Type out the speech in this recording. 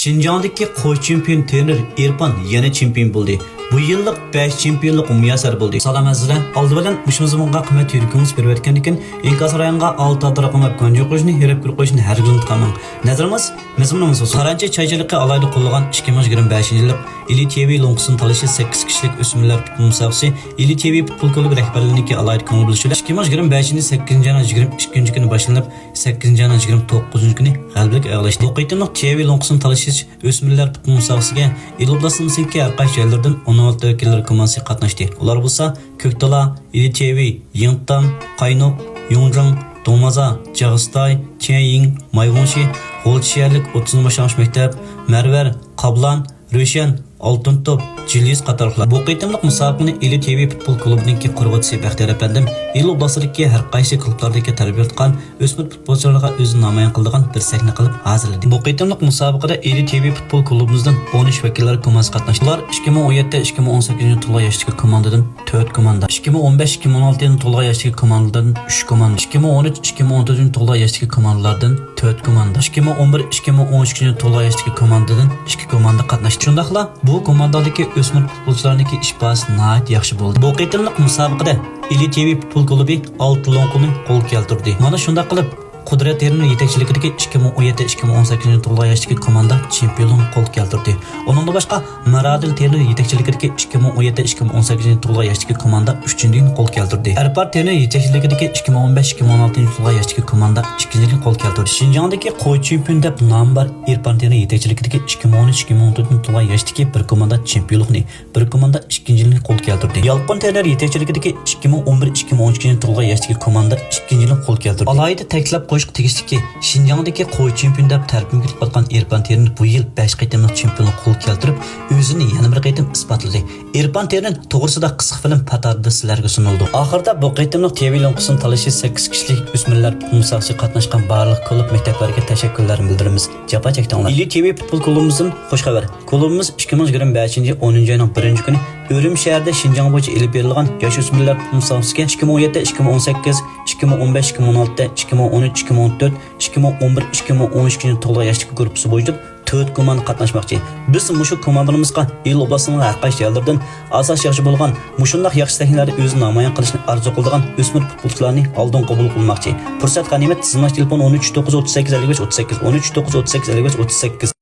Şinjandagi qo'y chempion trener Erpan yana chempion bo'ldi. Bu yillik 5 chempionlik muyassar bo'ldi. Salom azizlar. Oldi bilan mushumizga qimmat yurgimiz berib o'tgan ekan. Inkas rayonga 6 raqamlab konjo qo'shni, herib qo'shni har kun qamang. Nazarimiz mezmunimiz Qarancha chaychilikqa alayda qo'llagan 2025-yillik Ili TV Longsun talishi 8 kishilik o'smirlar futbol musobaqasi Ili TV futbol klubi rahbarligiga alayda ko'ngil bo'lishlar. 2025-yilning 8-22 kuni boshlanib, 8-29 kuni g'alabalik ag'lashdi. Bu qitimliq TV Longsun talishi o'smirlar futbol musobaqasiga Iloblasindagi harqay joylardan 16 vakillar komandasi qatnashdi. Ular bo'lsa Ko'ktala, Ili TV, Yingtam, Qaynoq, Yongzang, Domaza, Jag'istay, Chenying, Mayg'onshi, G'olchiyalik 30 boshlang'ich maktab, Marvar, Qablan, Roshan, Oltin Top, Jillis qatorliqlar. Bu qitimliq musobaqani Ili TV futbol klubining qurg'uvchisi Baxtiyor apandim Iloblasindagi har qaysi klublardagi tarbiya etgan o'smir futbolchilarga o'zini namoyon qilgan bir sahna qilib hozirladi. Bu qitimliq musobaqada Ili TV futbol klubimizdan 13 vakillar komandasi qatnashdi. Ular 2017-2018 to'la yoshdagi komandadan 4 komanda, 2015-2016 to'la yoshdagi komandadan 3 komanda, 2013-2014 to'la yoshdagi komandalardan 4 komanda, 2011-2013 to'la yoshdagi komandadan 2 komanda qatnashdi. Shundaqla bu komandadagi o'smir futbolchilarningki ish bahsi nihoyat yaxshi bo'ldi. Bu qitimliq musobaqada Ili TV futbol klubi 6 lonquni qo'l keltirdi. Mana shunday qilib Qudrat Erning yetakchiligidagi 2017-2018 to'la yoshdagi komanda chempionlik qo'l keltirdi. Uningdan boshqa Maradil Terning yetakchiligidagi 2017-2018 to'la yoshdagi komanda 3-chilikni qo'l keltirdi. Arpar Terning yetakchiligidagi 2015-2016 to'la yoshdagi komanda 2-chilikni qo'l keltirdi. Shinjongdagi qo'y chempion deb nom bor Erpan Terning yetakchiligidagi 2013-2014 to'la yoshdagi bir komanda chempionlikni, bir komanda 2-chilikni qo'l keltirdi. Yalqin Terning yetakchiligidagi 2011-2013 to'la yoshdagi komanda 2-chilikni qo'l keltirdi. Alayda ta'kidlab qo'shiq tegishli Shinjongdagi qo'y chempion deb tarbiyaga ketgan Erpan Terning bu yil 5 qitimliq chempionlik qo'l keltirib, o'zini yana bir qitim isbotladi. Erpan Terning to'g'risida qisqa film patarda sizlarga sunildi. Oxirida bu qitimliq TV Longsun talishi 8 kishilik o'smirlar musobaqasiga qatnashgan barliq klub maktablarga tashakkurlarni bildiramiz. Jafo chekdinglar. Ili TV futbol klubimizdan xush xabar. Klubimiz 2025-10 oyning 1-kuni O'rim shahrida Shinjong bo'yicha elib berilgan yosh o'smirlar musobaqasiga 2017-2018, 2015-2016, 2013-2014, 2011-2013 to'la yoshdagi guruhi bo'yicha 4 komanda qatnashmoqchi. Biz mushu komandamizga Iloblasning har qaysi joylardan asos yaxshi bo'lgan, mushundaq yaxshi sahnalarni o'z namoyon qilishni orzu qilgan o'smir futbolchilarni oldin qabul qilmoqchi. Fursat g'animat. Tizimlash telefon 13 938 55 38 13 938 55 38.